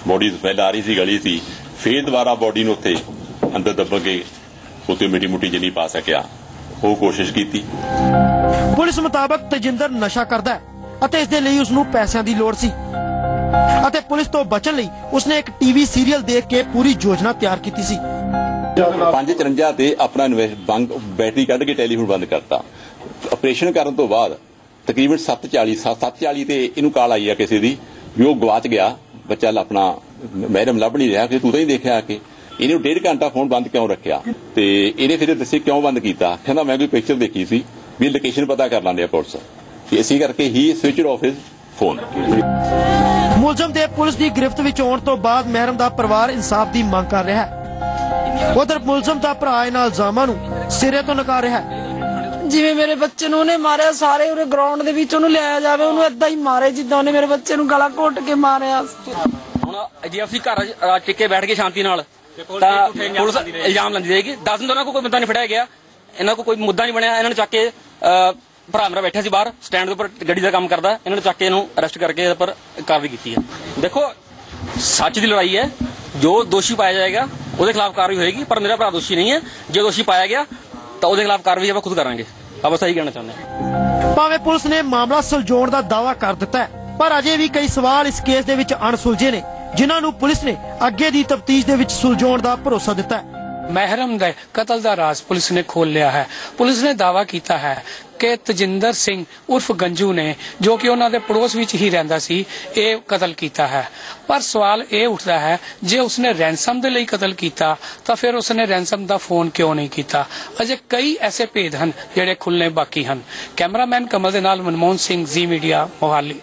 ਬੋਡੀ ਪਹਿਲਾਂ ਆ ਰਹੀ ਸੀ, ਗਲੀ ਸੀ, ਫੇਰ ਦੁਬਾਰਾ ਬੋਡੀ ਨੂੰ ਉੱਥੇ ਅੰਦਰ ਦੱਬ ਕੇ ਉੱਤੇ ਮਿੱਟੀ ਮੁੱਟੀ ਜਿੰਨੀ ਪਾ ਸਕਿਆ ਉਹ ਕੋਸ਼ਿਸ਼ ਕੀਤੀ। ਪੁਲਿਸ ਮੁਤਾਬਕ ਤਜਿੰਦਰ ਨਸ਼ਾ ਕਰਦਾ ਹੈ ਅਤੇ ਇਸ ਦੇ ਲਈ ਉਸ ਨੂੰ ਪੈਸਿਆਂ ਦੀ ਲੋੜ ਸੀ ਅਤੇ ਪੁਲਿਸ ਤੋਂ ਬਚਣ ਲਈ ਉਸਨੇ ਇੱਕ ਟੀਵੀ ਸੀਰੀਅਲ ਦੇਖ ਕੇ ਪੂਰੀ ਯੋਜਨਾ ਤਿਆਰ ਕੀਤੀ ਸੀ। 554 ਤੇ ਆਪਣਾ ਬੈਟਰੀ ਕੱਢ ਕੇ ਟੈਲੀਫੋਨ ਬੰਦ ਕਰਤਾ। ਆਪਰੇਸ਼ਨ ਕਰਨ ਤੋਂ ਬਾਅਦ ਤਕਰੀਬਨ 7:40 ਤੇ ਇਹਨੂੰ ਕਾਲ ਆਈ ਆ ਕਿਸੇ ਦੀ ਵੀ ਉਹ ਗਵਾਚ ਗਿਆ ਬੱਚਾ ਆਪਣਾ ਮੈਡਮ ਲੱਭ ਨਹੀਂ ਰਿਹਾ ਕਿ ਤੂੰ ਤਾਂ ਹੀ ਦੇਖਿਆ ਆ ਕੇ ਇਹਨੇ 1.5 ਘੰਟਾ ਫੋਨ ਬੰਦ ਕਿਉਂ ਰੱਖਿਆ ਤੇ ਇਹਨੇ ਫਿਰ ਦੱਸੇ ਕਿਉਂ ਬੰਦ ਕੀਤਾ ਕਹਿੰਦਾ ਮੈਂ ਕੋਈ ਪਿਕਚਰ ਦੇਖੀ ਸੀ ਵੀ ਲੋਕੇਸ਼ਨ ਪਤਾ ਕਰ ਲੈਂਦੇ ਆ ਪੁਲਿਸ ਇਸੇ ਕਰਕੇ ਹੀ ਸਵਿਚ ਆਫ ਹਿਸ ਫੋਨ। ਮੁਲਜ਼ਮ ਦੇ ਪੁਲਿਸ ਦੀ ਗ੍ਰਿਫਤ ਵਿੱਚ ਆਉਣ ਤੋਂ ਬਾਅਦ ਮਹਿਰਮ ਦਾ ਪਰਿਵਾਰ ਇਨਸਾਫ ਦੀ ਮੰਗ ਕਰ ਰਿਹਾ ਹੈ। ਉਧਰ ਮੁਲਜ਼ਮ ਦਾ ਭਰਾ ਇਹਨਾਂ ਇਲਜ਼ਾਮਾਂ ਨੂੰ ਸਿਰੇ ਤੋਂ ਨਕਾਰ ਰਿਹਾ ਹੈ। ਜਿਵੇਂ ਮੇਰੇ ਬੱਚੇ ਨੂੰ ਉਹਨੇ ਮਾਰਿਆ ਸਾਰੇ ਉਹਦੇ ਗਰਾਊਂਡ ਦੇ ਵਿੱਚ ਉਹਨੂੰ ਲਿਆਇਆ ਜਾਵੇ ਉਹਨੂੰ ਏਦਾਂ ਹੀ ਮਾਰੇ ਜਿੱਦਾਂ ਉਹਨੇ ਮੇਰੇ ਬੱਚੇ ਨੂੰ ਗਲਾ ਘੋਟ ਕੇ ਮਾਰਿਆ। ਹੁਣ ਜੇ ਅਸੀਂ ਘਰ ਟਿੱਕੇ ਬੈਠ ਕੇ ਸ਼ਾਂਤੀ ਨਾਲ ਤਾਂ ਪੁਲਿਸ ਇਲਜ਼ਾਮ ਲਾਂਦੀ ਜਾਏਗੀ। 10 ਦਿਨ ਉਹਨਾਂ ਕੋਲ ਕੋਈ ਬੰਦਾ ਨਹੀਂ ਫੜਿਆ ਗਿਆ ਇਹਨਾਂ ਕੋਲ ਕੋਈ ਮੁੱਦਾ ਨਹੀਂ ਬਣਿਆ ਇਹਨਾਂ ਨੂੰ ਚੱਕ ਕੇ ਭਰਾ ਮੇਰਾ ਬੈਠਾ ਸੀ ਬਾਹਰ ਸਟੈਂਡ ਦੇ ਉੱਪਰ ਗੱਡੀ ਦਾ ਕੰਮ ਕਰਦਾ ਇਹਨਾਂ ਨੇ ਚੱਕ ਕੇ ਇਹਨੂੰ ਅਰੈਸਟ ਕਰਕੇ ਇਹਦੇ ਉੱਪਰ ਕਾਰਵਾਈ ਕੀਤੀ ਹੈ। ਦੇਖੋ ਸੱਚ ਦੀ ਲੜਾਈ ਹੈ ਜੋ ਦੋਸ਼ੀ ਪਾਇਆ ਜਾਏਗਾ ਉਹਦੇ ਖਿਲਾਫ ਕਾਰਵਾਈ ਹੋਏਗੀ ਪਰ ਮੇਰਾ ਭਰਾ ਦੋਸ਼ੀ ਨਹੀਂ ਹੈ ਜੇ ਦੋਸ਼ੀ ਪਾਇਆ ਗਿਆ ਤਾਂ ਉਹਦੇ ਖਿਲਾਫ ਕਾਰਵਾਈ ਆਪਾਂ ਖੁਦ ਕਰਾਂਗੇ। ਆਪਾਂ ਸਹੀ ਕਹਿਣਾ ਚਾਹੁੰਦੇ ਹਾਂ। ਭਾਵੇਂ ਪੁਲਿਸ ਨੇ ਮਾਮਲਾ ਸੁਲਝਾਉਣ ਦਾ ਦਾਅਵਾ ਕਰ ਦਿੱਤਾ ਹੈ ਪਰ ਅਜੇ ਵੀ ਕਈ ਸਵਾਲ ਇਸ ਕੇਸ ਦੇ ਵਿੱਚ ਅਣਸੁਲਝੇ ਨੇ ਜਿਨ੍ਹਾਂ ਨੂੰ ਪੁਲਿਸ ਨੇ ਅੱਗੇ ਦੀ ਤਫਤੀਸ਼ ਦੇ ਵਿੱਚ ਸੁਲਝਾਉਣ ਦਾ ਭਰੋਸਾ ਦਿੱਤਾ ਹੈ। ਮਹਿਰਮ ਦੇ ਕਤਲ ਦਾ ਰਾਜ਼ ਪੁਲਿਸ ਨੇ ਖੋਲ ਲਿਆ ਹੈ। ਪੁਲਿਸ ਨੇ ਦਾਅਵਾ ਕੀਤਾ ਹੈ ਕਿ ਤਜਿੰਦਰ ਸਿੰਘ ਉਰਫ ਗੰਜੂ ਨੇ ਜੋ ਕਿ ਉਹਨਾਂ ਦੇ ਪੜੋਸ ਵਿੱਚ ਹੀ ਰਹਿੰਦਾ ਸੀ ਇਹ ਕਤਲ ਕੀਤਾ ਹੈ। ਪਰ ਸਵਾਲ ਇਹ ਉੱਠਦਾ ਹੈ ਜੇ ਉਸਨੇ ਰੈਂਸਮ ਦੇ ਲਈ ਕਤਲ ਕੀਤਾ ਤਾਂ ਫਿਰ ਉਸਨੇ ਰੈਂਸਮ ਦਾ ਫੋਨ ਕਿਉਂ ਨਹੀਂ ਕੀਤਾ। ਅਜੇ ਕਈ ਐਸੇ ਭੇਦ ਹਨ ਜਿਹੜੇ ਖੁੱਲਣੇ ਬਾਕੀ ਹਨ। ਕੈਮਰਾਮੈਨ ਕਮਲ ਦੇ ਨਾਲ ਮਨਮੋਹਨ ਸਿੰਘ, ਜ਼ੀ ਮੀਡੀਆ, ਮੋਹਾਲੀ।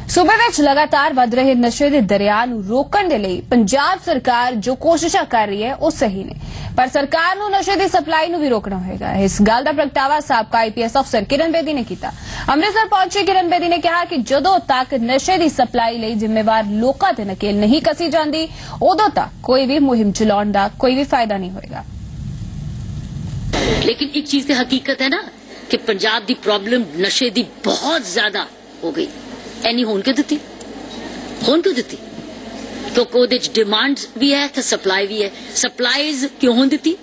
सूबे में लगातार बढ़ रहे नशे के दरिया नूं रोकण दे लई पंजाब सरकार जो कोशिशां कर रही है वो सही ने पर सरकार नूं नशे की सप्लाई नूं भी रोकना होगा। इस गल दा प्रगटावा साबका IPS अफसर किरण बेदी ने किया। अमृतसर पहुंचे किरण बेदी ने कहा कि जदों तक नशे की सप्लाई लई जिम्मेवार लोकां ते नकेल नहीं कसी जांदी उदों तक कोई भी मुहिम चलाउण दा कोई भी फायदा नहीं होएगा। लेकिन एक चीज ते हकीकत है ना कि पंजाब दी प्रॉब्लम नशे दी बहुत ज्यादा हो गई ਐਨੀ ਹੋਣ ਕਿਉਂ ਦਿੱਤੀ ਕਿਉਂਕਿ ਉਹਦੇ ਚ ਡਿਮਾਂਡ ਵੀ ਹੈ ਤੇ ਸਪਲਾਈ ਵੀ ਹੈ। ਸਪਲਾਈਜ਼ ਕਿਉਂ ਹੋਣ ਦਿੱਤੀ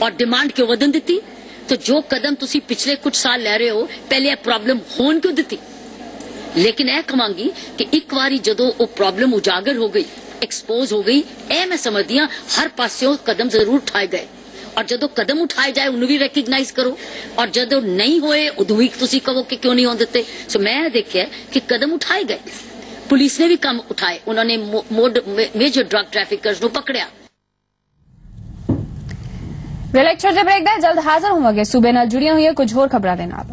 ਔਰ ਡਿਮਾਂਡ ਕਿਉਂ ਵਧਣ ਦਿੱਤੀ तो जो कदम तुसी पिछले कुछ साल ले रहे हो पहले यह प्रॉब्लम होन क्यों दी लेकिन यह कहांगी कि एक बारी जदों वो प्रॉब्लम उजागर हो गई एक्सपोज हो गई ए मैं समझदी हां हर पास्यों कदम जरूर उठाए गए और जदों कदम उठाए जाए उन्हें भी रिकग्नाइज करो और जदों नहीं होए उदों भी तुसी कहो कि क्यों नहीं होने देते। सो मैं देखिए कि कदम उठाए गए, पुलिस ने भी कदम उठाए, उन्होंने मेजर ड्रग ट्रैफिकर्स को पकड़ा। लेक्चर जब ब्रेक जल्द हाजिर होंगे सूबे नाल जुड़ियां हुई कुछ होर खबरां दे नाल।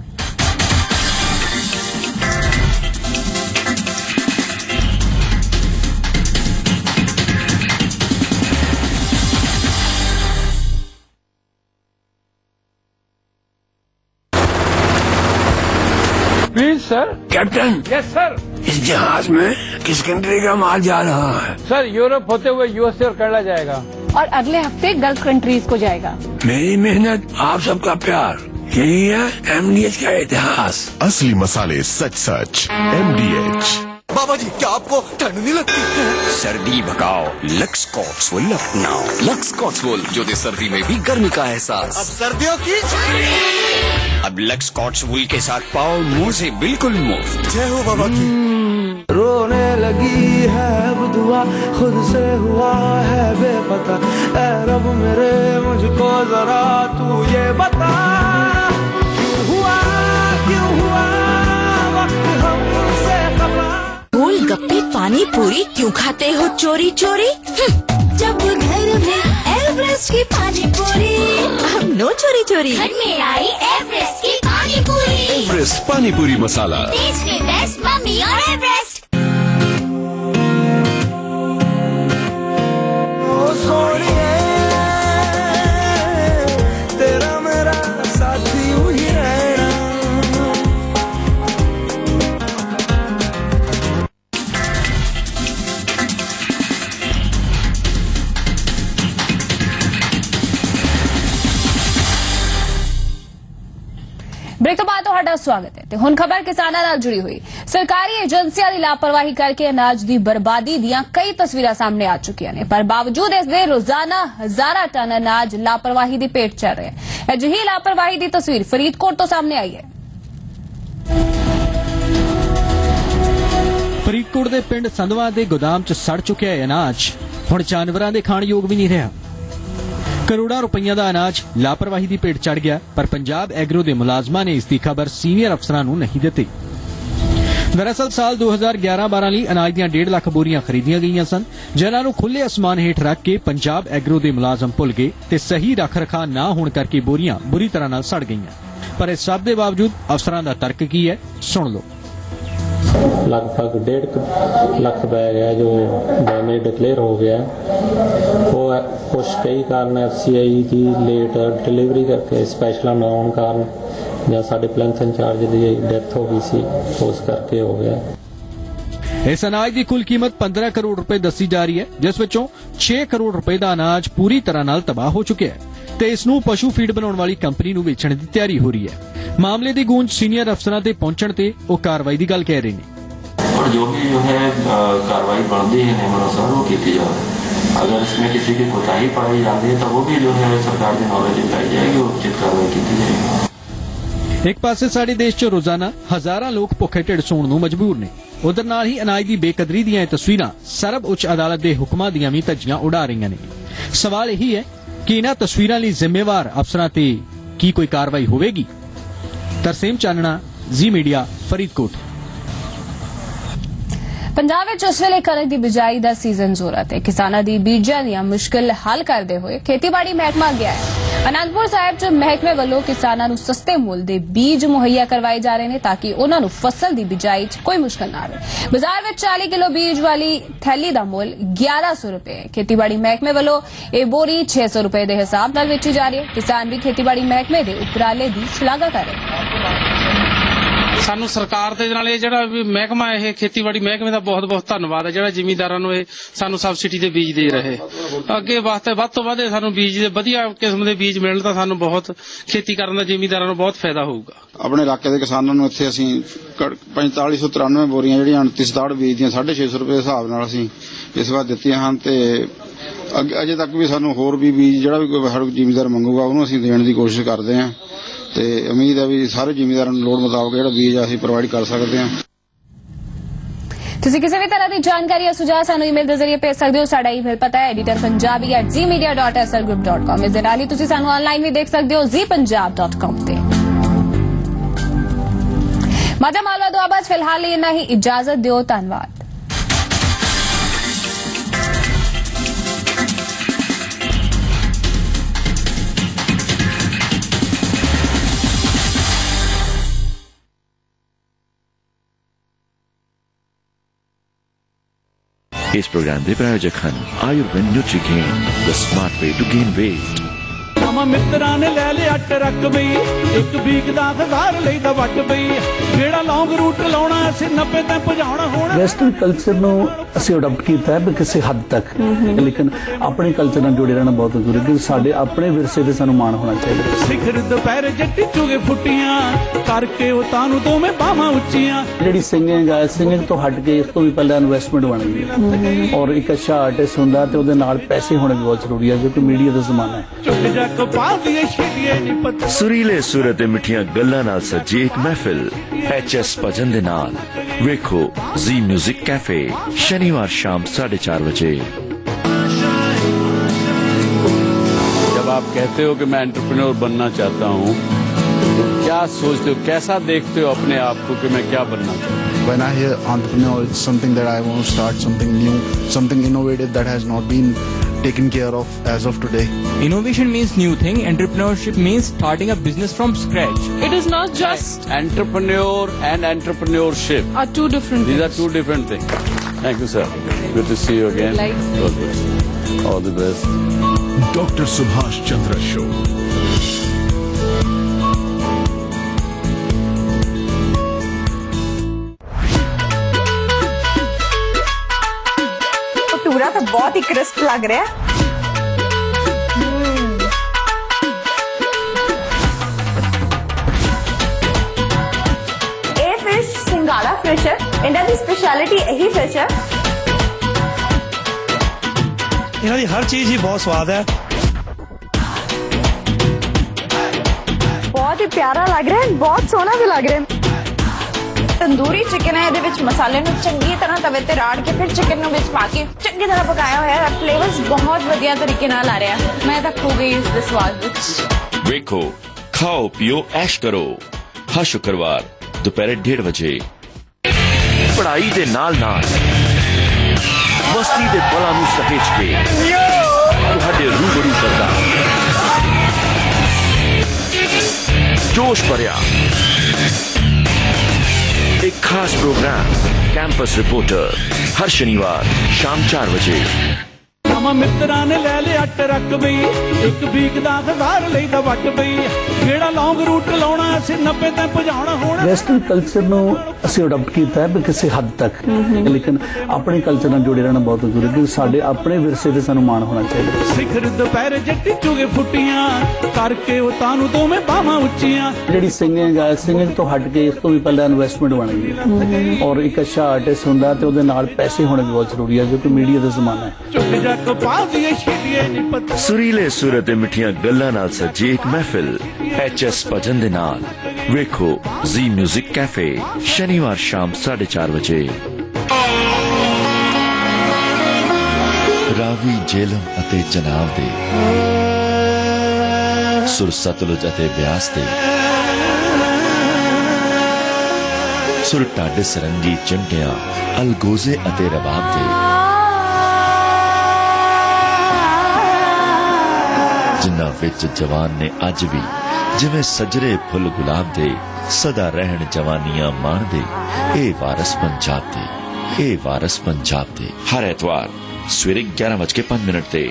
Please sir. Captain. Yes sir. इस जहाज में किस कंट्री का माल जा रहा है? सर यूरोप होते हुए यूएसए और कनाडा जाएगा और अगले हफ्ते गल्फ कंट्रीज को जाएगा। मेरी मेहनत आप सबका प्यार यही है MDH का इतिहास। असली मसाले सच सच MDH। बाबा जी क्या आपको ठंड नहीं लगती? सर्दी भगाओ लक्स कॉट्सवुल अपनाओ। लक्स कॉट्सवुल जो दे सर्दी में भी गर्मी का एहसास। अब सर्दियों की अब लक्स कॉट्सवुल के साथ पाओ मुंह से बिल्कुल मुफ्त। जय हो बाबा की। रोने लगी है अब दुआ खुद से हुआ है बेपता। ऐ रब मेरे मुझको जरा तू ये बता क्यों हुआ वक्त हमसे खफा। गोलगप्पे पानी पूरी क्यों खाते हो चोरी चोरी? जब घर में एवरेस्ट की पानी पूरी। अब नो चोरी चोरी। घर में आई एवरेस्ट की पानी पूरी। एवरेस्ट पानी पूरी मसाला। टेस्ट में बेस्ट मम्मी और एवरेस्ट। ओ सोनिए तेरा मेरा साथी वही रहना। ब्रेक तो बाद ਤੁਹਾਡਾ स्वागत है। ਹੁਣ खबर किसानां ਨਾਲ जुड़ी हुई सरकारी एजेंसियां ਦੀ ਲਾਪਰਵਾਹੀ ਕਰਕੇ ਅਨਾਜ ਦੀ ਬਰਬਾਦੀ ਦੀਆਂ ਕਈ ਤਸਵੀਰਾਂ ਸਾਹਮਣੇ ਆ ਚੁੱਕੀਆਂ ਨੇ ਪਰ ਬਾਵਜੂਦ ਇਸ ਦੇ ਰੋਜ਼ਾਨਾ ਹਜ਼ਾਰਾਂ ਟਨ ਅਨਾਜ ਲਾਪਰਵਾਹੀ ਦੀ ਭੇਟ ਚੜ ਰਿਹਾ ਹੈ। ਅਜਿਹੀ ਲਾਪਰਵਾਹੀ ਦੀ ਤਸਵੀਰ ਫਰੀਦਕੋਟ ਤੋਂ ਸਾਹਮਣੇ ਆਈ ਹੈ। ਫਰੀਦਕੋਟ ਦੇ ਪਿੰਡ ਸੰਧਵਾ ਦੇ ਗੋਦਾਮ 'ਚ ਸੜ ਚੁੱਕਿਆ ਹੈ ਅਨਾਜ ਹੁਣ ਜਾਨਵਰਾਂ ਦੇ ਖਾਣ ਯੋਗ ਵੀ ਨਹੀਂ ਰਿਹਾ। ਕਰੋੜਾਂ ਰੁਪਈਆਂ ਦਾ ਅਨਾਜ ਲਾਪਰਵਾਹੀ ਦੀ ਭੇਟ ਚੜ ਗਿਆ, ਪਰ ਪੰਜਾਬ ਐਗਰੋ ਦੇ ਮੁਲਾਜ਼ਮਾਂ ਨੇ ਇਸ ਦੀ ਖਬਰ ਸੀਨੀਅਰ ਅਫਸਰਾਂ ਨੂੰ ਨਹੀਂ ਦਿੱਤੀ। ਦਰਅਸਲ ਸਾਲ 2011-12 ਲਈ ਅਨਾਜ ਦੀਆਂ 1.5 ਲੱਖ ਬੋਰੀਆਂ ਖਰੀਦੀਆਂ ਗਈਆਂ ਸਨ, ਜਿਨ੍ਹਾਂ ਨੂੰ ਖੁੱਲੇ ਅਸਮਾਨ ਹੇਠ ਰੱਖ ਕੇ ਪੰਜਾਬ ਐਗਰੋ ਦੇ ਮੁਲਾਜ਼ਮ ਭੁੱਲ ਗਏ ਤੇ ਸਹੀ ਰੱਖ-ਰਖਾਅ ਨਾ ਹੋਣ ਕਰਕੇ ਬੋਰੀਆਂ ਬੁਰੀ ਤਰ੍ਹਾਂ ਨਾਲ ਸੜ ਗਈਆਂ। ਪਰ ਇਸ ਸਭ ਦੇ ਬਾਵਜੂਦ ਅਫਸਰਾਂ ਦਾ ਤਰਕ ਕੀ ਹੈ, ਸੁਣ ਲਓ। लगभग 1.5 लाख बैग है जो डैमेज डिक्लेयर हो गया। वो कुछ कई कारण FCI की लेट डिलीवरी करके स्पैशल ना होने कारण या साढ़े प्लैंथ इंचार्ज की डेथ हो गई सी, उस करके हो गया। इस अनाज की कुल कीमत 15 करोड़ रुपए दसी जा रही है, जिस विचों 6 करोड़ रुपए का अनाज पूरी तरह नाल तबाह हो चुका है ते इस नूं पशु फीड बनाने वाली कंपनी नूं वेचण की तैयारी हो रही है। मामले की गूंज सीनियर अफसरां ते पहुंचण ते वो कार्रवाई की गल कह रहे हैं। और जो है कार्रवाई बनती है नियमानुसार वो की जाए। अगर इसमें किसी की कोताही पाई जाती है तो वो भी जो है सरकार की नॉलेज लाई जाएगी, उचित कार्रवाई की जाएगी। एक पासे साडे देश च रोजाना हजारां लोग भुखे ढिड सौण नूं मजबूर ने, उधर नाल ही अनाज की बेकदरी दीआं तस्वीरां सर्व उच्च अदालत के हुक्मां दीआं भी धज्जियां उड़ा रहीआं ने। सवाल यही है कि इन्हां तस्वीरां लई जिम्मेवार अफसरां ते की कोई कार्रवाई होवेगी? तरसेम चानना, जी मीडिया, फरीदकोट। ਪੰਜਾਬ ਵਿੱਚ ਉਸ ਵੇਲੇ ਕਣਕ ਦੀ ਬਿਜਾਈ ਦਾ ਸੀਜ਼ਨ ਜ਼ੋਰਾਂ ਤੇ ਕਿਸਾਨਾਂ ਦੀ ਬੀਜਾਂ ਦੀਆਂ ਮੁਸ਼ਕਲ ਹੱਲ ਕਰਦੇ ਹੋਏ ਖੇਤੀਬਾੜੀ ਮਹਿਕਮਾ ਗਿਆ ਹੈ। ਅਨੰਦਪੁਰ ਸਾਹਿਬ 'ਚ ਮਹਿਕਮੇ ਵੱਲੋਂ ਕਿਸਾਨਾਂ ਨੂੰ ਸਸਤੇ ਮੁੱਲ ਦੇ ਬੀਜ ਮੁਹੱਈਆ ਕਰਵਾਏ ਜਾ ਰਹੇ ਨੇ ਤਾਂ ਕਿ ਉਹਨਾਂ ਨੂੰ ਫਸਲ ਦੀ ਬਿਜਾਈ 'ਚ ਕੋਈ ਮੁਸ਼ਕਲ ਨਾ ਆਵੇ। ਬਾਜ਼ਾਰ ਵਿੱਚ 40 ਕਿਲੋ ਬੀਜ ਵਾਲੀ ਥੈਲੀ ਦਾ ਮੁੱਲ 1100 ਰੁਪਏ ਹੈ। ਖੇਤੀਬਾੜੀ ਮਹਿਕਮੇ ਵੱਲੋਂ ਇਹ ਬੋਰੀ 600 ਰੁਪਏ ਦੇ ਹਿਸਾਬ ਨਾਲ ਵੇਚੀ ਜਾ ਰਹੀ ਹੈ। ਕਿਸਾਨ ਵੀ ਖੇਤੀਬਾੜੀ ਮਹਿਕਮੇ ਦੇ ਉਪਰਾਲੇ ਦੀ ਸ਼ਲਾਘਾ ਕਰ ਰਹੇ ਹਨ। ਸਾਨੂੰ ਸਰਕਾਰ ਦੇ ਨਾਲ ਇਹ ਜਿਹੜਾ ਵੀ ਮਹਿਕਮਾ ਇਹ ਖੇਤੀਬਾੜੀ ਮਹਿਕਮੇ ਦਾ ਬਹੁਤ ਬਹੁਤ ਧੰਨਵਾਦ ਹੈ, ਜਿਹੜਾ ਜ਼ਿਮੀਂਦਾਰਾਂ ਨੂੰ ਇਹ ਸਾਨੂੰ ਸਬਸਿਡੀ ਦੇ ਬੀਜ ਦੇ ਰਹੇ। ਅੱਗੇ ਵਾਸਤੇ ਵੱਧ ਤੋਂ ਵੱਧ ਸਾਨੂੰ ਬੀਜ ਦੇ ਵਧੀਆ ਕਿਸਮ ਦੇ ਬੀਜ ਮਿਲਣ ਤਾਂ ਸਾਨੂੰ ਬਹੁਤ ਖੇਤੀ ਕਰਨ ਦਾ ਜ਼ਿਮੀਂਦਾਰਾਂ ਨੂੰ ਬਹੁਤ ਫਾਇਦਾ ਹੋਊਗਾ। ਆਪਣੇ ਇਲਾਕੇ ਦੇ ਕਿਸਾਨਾਂ ਨੂੰ ਇੱਥੇ ਅਸੀਂ 4593 ਬੋਰੀਆਂ ਜਿਹੜੀਆਂ 2967 ਬੀਜ ਦੀਆਂ 650 ਰੁਪਏ ਦੇ ਹਿਸਾਬ ਨਾਲ ਅਸੀਂ ਇਸ ਵਾਰ ਦਿੱਤੀਆਂ ਹਨ ਤੇ ਅਜੇ ਤੱਕ ਵੀ ਸਾਨੂੰ ਹੋਰ ਵੀ ਬੀਜ ਜਿਹੜਾ ਵੀ ਕੋਈ ਸਾਡਾ ਜ਼ਿਮੀਂਦਾਰ ਮੰਗੂਗਾ ਉਹਨੂੰ ਅਸੀਂ ਦੇਣ ਦੀ ਕੋਸ਼ਿਸ਼ ਕਰਦੇ ਹਾਂ ਤੇ ਉਮੀਦ ਹੈ ਵੀ ਸਾਰੇ ਜ਼ਿਮੀਂਦਾਰਾਂ ਨੂੰ ਲੋੜ ਮੁਤਾਬਕ ਜਿਹੜਾ ਬੀਜ ਅਸੀਂ ਪ੍ਰੋਵਾਈਡ ਕਰ ਸਕਦੇ ਹਾਂ। ਤੁਸੀਂ ਕਿਸੇ ਵੀ ਤਰ੍ਹਾਂ ਦੀ ਜਾਣਕਾਰੀ ਜਾਂ ਸੁਝਾਅ ਸਾਨੂੰ ਈਮੇਲ ਦੇ ਜ਼ਰੀਏ ਭੇਜ ਸਕਦੇ ਹੋ। ਸਾਡਾ ਈਮੇਲ ਪਤਾ ਹੈ editorpunjabi@zmedia.slgroup.com। ਇਸ ਦੇ ਨਾਲ ਹੀ ਤੁਸੀਂ ਸਾਨੂੰ ਆਨਲਾਈਨ ਵੀ ਦੇਖ ਸਕਦੇ ਹੋ zpunjab.com ਤੇ। ਮਾਝਾ ਮਾਲਵਾ ਦੁਆਬਾ 'ਚ ਫਿਲਹਾਲ ਲਈ ਇੰਨਾ ਹੀ। ਇਜਾਜ਼ਤ ਦਿਓ, ਧੰਨਵਾਦ। इस प्रोग्राम के प्रायोजक हैं Ayurved Nutrigain, the smart way to gain weight. मामा मित्रा ने ले लिया ट्रक बई, एक बीक दा हज़ार लईदा वट बई, जेड़ा लॉन्ग रूट लाउणा असीं 90 ते पहुंचाउणा होना। वेस्टर्न कल्चर ਨੂੰ ਅਸੀਂ ਅਡਾਪਟ ਕੀਤਾ ਹੈ ਕਿਸੇ ਹੱਦ ਤੱਕ, ਲੇਕਿਨ ਆਪਣੇ ਕਲਚਰ ਨਾਲ ਜੁੜੇ ਰਹਿਣਾ ਬਹੁਤ ਜ਼ਰੂਰੀ ਹੈ ਕਿ ਸਾਡੇ ਆਪਣੇ ਵਿਰਸੇ ਤੇ ਸਾਨੂੰ ਮਾਣ ਹੋਣਾ ਚਾਹੀਦਾ। ਸਿਖਰ ਦੁਪਹਿਰ ਜੱਟੀ ਚੁਗੇ ਫੁੱਟੀਆਂ ਕਰਕੇ ਉਹ ਤਾਨੂੰ ਦੋਵੇਂ ਬਾਹਾਂ ਉੱਚੀਆਂ। ਜਿਹੜੀ ਸਿੰਗਿੰਗ ਹੈ, ਸਿੰਗਿੰਗ ਤੋਂ ਹਟ ਕੇ ਇਸ ਤੋਂ ਵੀ ਪਹਿਲਾਂ ਇਨਵੈਸਟਮੈਂਟ ਬਣ ਗਈ ਹੈ ਔਰ ਇੱਕ ਅੱਛਾ ਆਰਟਿਸਟ ਹੁੰਦਾ ਤੇ ਉਹਦੇ ਨਾਲ ਪੈਸੇ ਹੋਣੇ ਵੀ ਬਹੁਤ ਜ਼ਰੂਰੀ ਹੈ ਕਿਉਂਕਿ ਮੀਡੀਆ ਦਾ ਜ਼ਮਾਨਾ ਹੈ। सुरीले सुर ते मिठियां गल्लां नाल सजी एक महफिल HS भजन दे नाल वेखो जी म्यूजिक कैफे शनिवार शाम 4:30 बजे। जब आप कहते हो कि मैं एंटरप्रेन्योर बनना चाहता हूँ तो क्या सोचते हो, कैसा देखते हो अपने आप को कि मैं क्या बनना चाहता हूँ? When I hear entrepreneur, it's something that I want to start something new, something innovative that has not been taken care of as of today. Innovation means new thing. Entrepreneurship means starting a business from scratch. It is not just Entrepreneur and entrepreneurship are two different these things. are two different things. Thank you, sir. Good to see you again. Likewise. All the best. Dr. Subhash Chandra Show. टूरा तो बहुत ही crisp लग रहा है। ਇਹ fish ਸਿੰਗਾੜਾ fish ਹੈ। ਇਹਨਾਂ ਦੀ speciality ਇਹੀ ਫਿਸ਼ ਹੈ। ਇਹਨਾਂ ਦੀ ਹਰ ਚੀਜ਼ ਹੀ ਬਹੁਤ ਸਵਾਦ ਹੈ। बहुत ही प्यारा लग रहा है, बहुत सोना भी लग रहा है। ਤੰਦੂਰੀ ਚਿਕਨ ਹੈ, ਇਹਦੇ ਵਿੱਚ ਮਸਾਲੇ ਨੂੰ ਚੰਗੀ ਤਰ੍ਹਾਂ ਤਵੇ ਤੇ ਰਾੜ ਕੇ ਫਿਰ ਚਿਕਨ ਨੂੰ ਵਿੱਚ ਪਾ ਕੇ ਚੰਗੀ ਤਰ੍ਹਾਂ ਪਕਾਇਆ ਹੋਇਆ ਹੈ। ਫਲੇਵਰਸ ਬਹੁਤ ਵਧੀਆ ਤਰੀਕੇ ਨਾਲ ਆ ਰਿਹਾ। ਮੈਂ ਤਾਂ ਖੋ ਗਈ ਇਸ ਦੇ ਸਵਾਦ ਵਿੱਚ। ਵੇਖੋ, ਖਾਓ, ਪੀਓ, ਐਸ਼ ਕਰੋ। ਹਰ ਸ਼ੁੱਕਰਵਾਰ ਦੁਪਹਿਰੇ 1:30 ਵਜੇ ਪੜ੍ਹਾਈ ਦੇ ਨਾਲ-ਨਾਲ ਮਸਤੀ ਦੇ ਪਲਾਂ ਨੂੰ ਸਹੇਜ ਕੇ ਤੁਹਾਡੇ ਰੂਬਰੂ ਕਰਦਾ जोश भरिया एक खास प्रोग्राम कैंपस रिपोर्टर हर शनिवार शाम 4 बजे। नवा मित्रा ने ले लिया ट्रक बई, एक बीक दा हजार लईदा वट बई, जेड़ा लॉन्ग रूट लाउणा असी 90 ते पहुंचाउणा होना। वेस्टर्न कल्चर ਨੂੰ ਅਸੀਂ ਅਡਾਪਟ ਕੀਤਾ ਹੈ ਕਿਸੇ ਹੱਦ ਤੱਕ, ਲੇਕਿਨ ਆਪਣੇ ਕਲਚਰ ਨਾਲ ਜੁੜੇ ਰਹਿਣਾ ਬਹੁਤ ਜ਼ਰੂਰੀ ਹੈ ਕਿਉਂਕਿ ਸਾਡੇ ਆਪਣੇ ਵਿਰਸੇ ਤੇ ਸਾਨੂੰ ਮਾਣ ਹੋਣਾ ਚਾਹੀਦਾ। ਸਿਖਰ ਦੁਪਹਿਰ ਜੱਟੀ ਚੁਗੇ ਫੁੱਟੀਆਂ ਕਰਕੇ ਉਹ ਤਾਨੂੰ ਦੋਵੇਂ ਬਾਹਾਂ ਉੱਚੀਆਂ। ਜਿਹੜੀ ਸਿੰਗਿੰਗ ਤੋਂ ਹਟ ਕੇ ਇਸ ਤੋਂ ਵੀ ਪਹਿਲਾਂ ਇਨਵੈਸਟਮੈਂਟ ਬਣ ਗਈ ਹੈ ਔਰ ਇੱਕ ਅੱਛਾ ਆਰਟਿਸਟ ਹੁੰਦਾ ਤੇ ਉਹਦੇ ਨਾਲ ਪੈਸੇ ਹੋਣੇ ਵੀ ਬਹੁਤ ਜ਼ਰੂਰੀ ਹੈ ਕਿਉਂਕਿ ਮੀਡੀਆ ਦਾ ਜ਼ਮਾਨਾ ਹੈ। सुरीले सुर ते मिठियां गल्लां नाल सजी एक महफिल HS भजन दे नाल वेखो जी म्यूजिक कैफे शनिवार शाम 4:30 बजे। रावी जेलम अते जनाब दे सुर सतलुज अते ब्यास दे सुर टाडे सरंगी चिमटियां अलगोजे अते रबाब दे जिन्ना विच जवान ने अज भी जिवें सजरे फुल गुलाब दे सदा रहन जवानियां मान दे। ए वारस पंजाब दे, ए वारस पंजाब दे हर एतवार सवेरे 11:05 ते।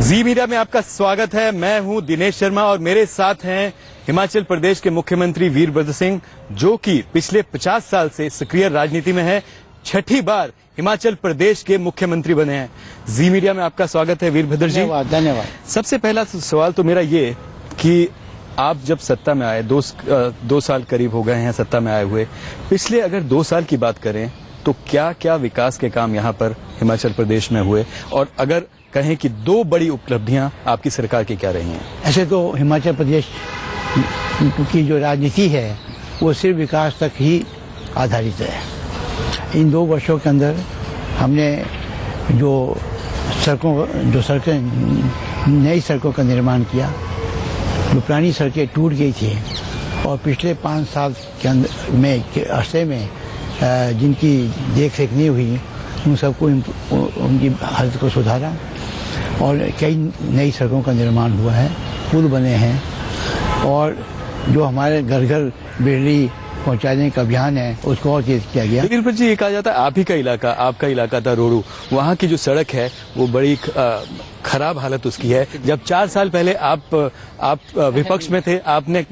जी मीडिया में आपका स्वागत है। मैं हूं दिनेश शर्मा और मेरे साथ हैं हिमाचल प्रदेश के मुख्यमंत्री वीरभद्र सिंह, जो कि पिछले 50 साल से सक्रिय राजनीति में है। 6ठी बार हिमाचल प्रदेश के मुख्यमंत्री बने हैं। जी मीडिया में आपका स्वागत है वीरभद्र जी। धन्यवाद। सबसे पहला सवाल तो मेरा ये कि आप जब सत्ता में आए, 2 साल करीब हो गए हैं सत्ता में आए हुए, पिछले अगर 2 साल की बात करें तो क्या क्या विकास के काम यहाँ पर हिमाचल प्रदेश में हुए और अगर कहें कि 2 बड़ी उपलब्धियां आपकी सरकार की क्या रही हैं? ऐसे तो हिमाचल प्रदेश की जो राजनीति है वो सिर्फ विकास तक ही आधारित है। इन 2 वर्षों के अंदर हमने जो सड़कें नई सड़कों का निर्माण किया, जो पुरानी सड़कें टूट गई थी और पिछले 5 साल के अंदर में अरसे में जिनकी देख रेख नहीं हुई उन सबको उनकी हालत को सुधारा और कई नई सड़कों का निर्माण हुआ है, पुल बने हैं और जो हमारे घर घर बिजली पहुंचाने का अभियान है उसको और तेज किया गया। वीरभद्र जी, ये कहा जाता है आप ही का इलाका, आपका इलाका था रोडू, वहाँ की जो सड़क है वो बड़ी खराब हालत उसकी है। जब 4 साल पहले आप विपक्ष में थे, आपने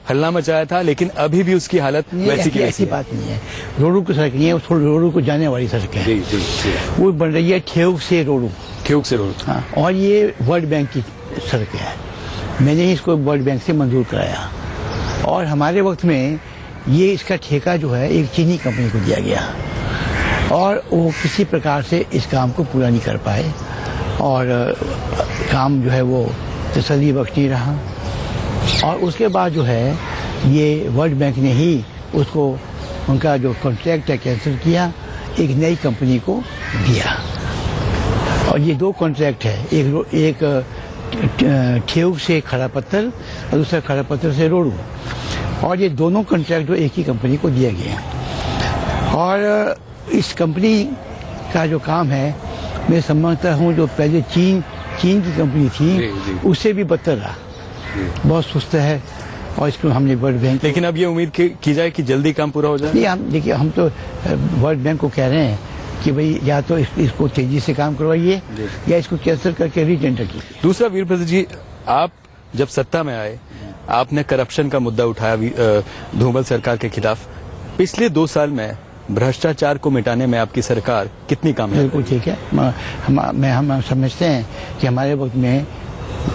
हल्ला मचाया था, लेकिन अभी भी उसकी हालत वैसी की वैसी। ऐसी बात नहीं है, रोडू की सड़क नहीं है, वो रोडू को जाने वाली सड़क है। वो बन रही है ठेउक से रोडू। हाँ, और ये वर्ल्ड बैंक की सड़क है। मैंने ही इसको वर्ल्ड बैंक से मंजूर कराया और हमारे वक्त में ये इसका ठेका जो है एक चीनी कंपनी को दिया गया और वो किसी प्रकार से इस काम को पूरा नहीं कर पाए और काम जो है वो तसल्ली बख्श नहीं रहा और उसके बाद जो है ये वर्ल्ड बैंक ने ही उसको उनका जो कॉन्ट्रैक्ट है कैंसिल किया, एक नई कंपनी को दिया और ये 2 कॉन्ट्रैक्ट है, एक ठेउक से खड़ा पत्थर और दूसरा खड़ा पत्थर से रोडू और ये दोनों कॉन्ट्रैक्ट जो एक ही कंपनी को दिए गए और इस कंपनी का जो काम है मैं समझता हूँ जो पहले चीन की कंपनी थी उससे भी बदतर रहा, बहुत सुस्त है और इसको हमने वर्ल्ड बैंक। लेकिन अब ये उम्मीद की जाए कि जल्दी काम पूरा हो जाए। नहीं, हम देखिए हम तो वर्ल्ड बैंक को कह रहे हैं कि भाई या तो इसको तेजी से काम करवाइए या इसको कैंसिल करके रीटेंडर कीजिए। दूसरा वीरभद्र जी, आप जब सत्ता में आए आपने करप्शन का मुद्दा उठाया धूमल सरकार के खिलाफ। पिछले 2 साल में भ्रष्टाचार को मिटाने में आपकी सरकार कितनी कामयाब? बिल्कुल ठीक है। हम समझते हैं कि हमारे वक्त में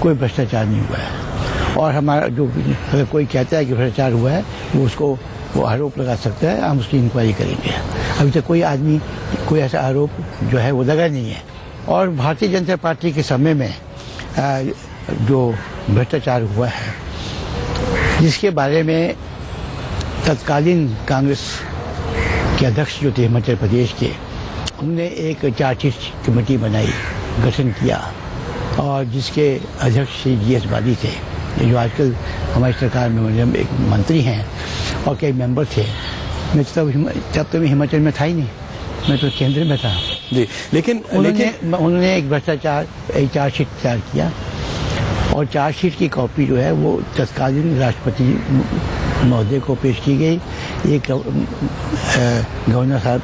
कोई भ्रष्टाचार नहीं हुआ है और हमारा जो अगर कोई कहता है कि भ्रष्टाचार हुआ है वो आरोप लगा सकता है, हम उसकी इंक्वायरी करेंगे। अभी तक कोई आदमी कोई ऐसा आरोप जो है वो लगा नहीं है और भारतीय जनता पार्टी के समय में जो भ्रष्टाचार हुआ है, जिसके बारे में तत्कालीन कांग्रेस के अध्यक्ष जो थे हिमाचल प्रदेश के, उन्होंने एक चार्जशीट कमेटी बनाई, गठन किया, और जिसके अध्यक्ष श्री GS बाली थे, जो आजकल हमारी सरकार में एक मंत्री हैं, और कई मेंबर थे। मैं तब तो मैं हिमाचल में था ही नहीं, मैं तो केंद्र में था जी। लेकिन उन्होंने एक भ्रष्टाचार एक चार्जशीट तैयार किया, और चार्जशीट की कॉपी जो है वो तत्कालीन राष्ट्रपति महोदय को पेश की गई। एक गवर्नर साहब